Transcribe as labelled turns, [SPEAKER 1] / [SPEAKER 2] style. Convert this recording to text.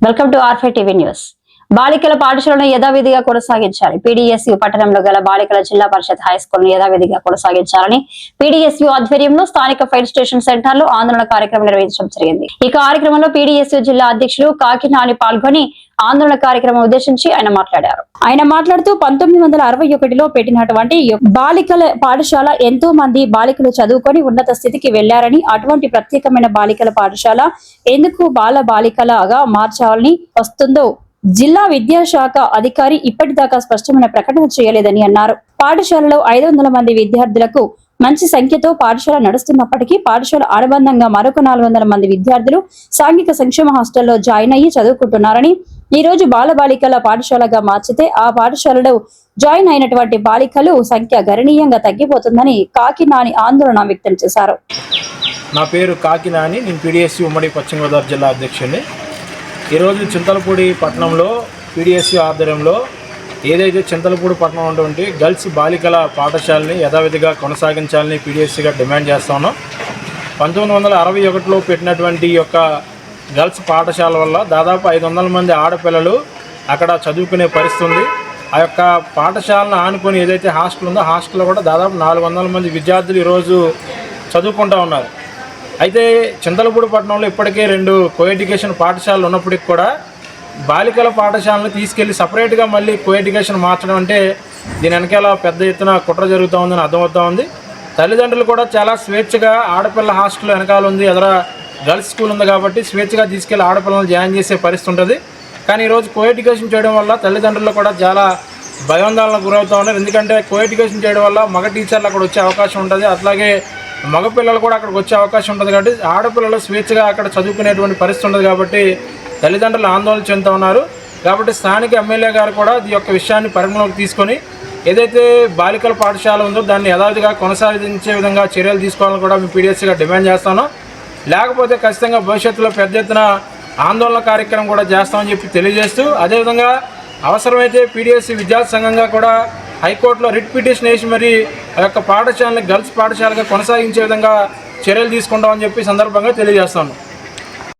[SPEAKER 1] Welcome to R5 TV news. బాలికల పాఠశాలను యథావిధిగా కొనసాగించాలి. పీడీఎస్యూ పట్టణంలో గల బాలికల జిల్లా పరిషత్ హైస్కూల్ ను యథావిధిగా కొనసాగించాలని పీడీఎస్యూ ఆధ్వర్యంలో స్థానిక ఫైర్ స్టేషన్ సెంటర్ లో ఆందోళన కార్యక్రమం నిర్వహించడం జరిగింది. ఈ కార్యక్రమంలో పీడీఎస్యూ జిల్లా అధ్యక్షులు కాకినాని పాల్గొని ఆందోళన కార్యక్రమం ఉద్దేశించి ఆయన మాట్లాడారు. ఆయన మాట్లాడుతూ 1961లో పెట్టినటువంటి బాలికల పాఠశాల ఎంతో మంది బాలికలు చదువుకొని ఉన్నత స్థితికి వెళ్లారని, అటువంటి ప్రత్యేకమైన బాలికల పాఠశాల ఎందుకు బాలికలాగా మార్చాలని వస్తుందో జిల్లా విద్యాశాఖ అధికారి ఇప్పటిదాకా స్పష్టమైన ప్రకటన చేయలేదని అన్నారు. పాఠశాలలో 500 మంది విద్యార్థులకు మంచి సంఖ్యతో పాఠశాల నడుస్తున్నప్పటికీ పాఠశాల అనుబంధంగా మరొక 400 మంది విద్యార్థులు సాంఘిక సంక్షేమ హాస్టల్లో జాయిన్ అయ్యి చదువుకుంటున్నారని, ఈ రోజు బాలికల పాఠశాలగా మార్చితే ఆ పాఠశాలలో జాయిన్ అయినటువంటి బాలికలు సంఖ్య గణనీయంగా తగ్గిపోతుందని కాకినాని ఆందోళన వ్యక్తం చేశారు.
[SPEAKER 2] నా పేరు కాకినాని, నేను పీడీఎస్యూ ఉమ్మడి పశ్చిమ గోదావరి జిల్లా అధ్యక్షుడిని. ఈరోజు చింతలపూడి పట్టణంలో పీడీఎస్యూ ఆధ్వర్యంలో ఏదైతే చింతలపూడి పట్టణం ఉన్నటువంటి గర్ల్స్ బాలికల పాఠశాలని యథావిధిగా కొనసాగించాలని పీడీఎస్సీగా డిమాండ్ చేస్తా ఉన్నాం. 1961లో పెట్టినటువంటి యొక్క గర్ల్స్ పాఠశాల వల్ల దాదాపు 500 మంది ఆడపిల్లలు అక్కడ చదువుకునే పరిస్థితి ఉంది. ఆ యొక్క పాఠశాలను ఆనుకొని ఏదైతే హాస్టల్ ఉందో హాస్టల్లో కూడా దాదాపు 400 మంది విద్యార్థులు ఈరోజు చదువుకుంటూ ఉన్నారు. అయితే చింతలపూడి పట్టణంలో ఇప్పటికే 2 కోఎడ్యుకేషన్ పాఠశాలలు ఉన్నప్పటికీ కూడా బాలికల పాఠశాలను తీసుకెళ్లి సపరేట్గా మళ్ళీ కోఎడ్యుకేషన్ మార్చడం అంటే దీని వెనకాల పెద్ద ఎత్తున కుట్ర జరుగుతూ ఉందని అర్థమవుతూ ఉంది. తల్లిదండ్రులు కూడా చాలా స్వేచ్ఛగా ఆడపిల్ల హాస్టల్ వెనకాల ఉంది, ఎదర గర్ల్స్ స్కూల్ ఉంది కాబట్టి స్వేచ్ఛగా తీసుకెళ్లి ఆడపిల్లలను జాయిన్ చేసే పరిస్థితి ఉంటుంది. కానీ ఈరోజు కోఎడ్యుకేషన్ చేయడం వల్ల తల్లిదండ్రులు కూడా చాలా భయాందోళనకు గురవుతూ ఉన్నారు. ఎందుకంటే కోఎడ్యుకేషన్ చేయడం వల్ల మగ టీచర్లు అక్కడ వచ్చే అవకాశం ఉంటుంది, అట్లాగే మగపిల్లలు కూడా అక్కడికి వచ్చే అవకాశం ఉంటుంది. కాబట్టి ఆడపిల్లలు స్వేచ్ఛగా అక్కడ చదువుకునేటువంటి పరిస్థితి ఉంటుంది కాబట్టి తల్లిదండ్రులు ఆందోళన చెందుతూ ఉన్నారు. కాబట్టి స్థానిక ఎమ్మెల్యే గారు కూడా ఈ యొక్క విషయాన్ని పరిగణలోకి తీసుకొని ఏదైతే బాలికల పాఠశాల ఉందో దాన్ని యథావిధిగా కొనసాగించే విధంగా చర్యలు తీసుకోవాలని కూడా మేము పీడీఎస్సీగా డిమాండ్ చేస్తాను. లేకపోతే ఖచ్చితంగా భవిష్యత్తులో పెద్ద ఎత్తున ఆందోళన కార్యక్రమం కూడా చేస్తామని చెప్పి తెలియజేస్తూ, అదేవిధంగా అవసరమైతే పీడీఎస్సీ విద్యార్థి సంఘంగా కూడా హైకోర్టులో రిట్ పిటిషన్ వేసి మరి ఆ యొక్క పాఠశాలని గర్ల్స్ పాఠశాలగా కొనసాగించే విధంగా చర్యలు తీసుకుంటామని చెప్పి సందర్భంగా తెలియజేస్తాను.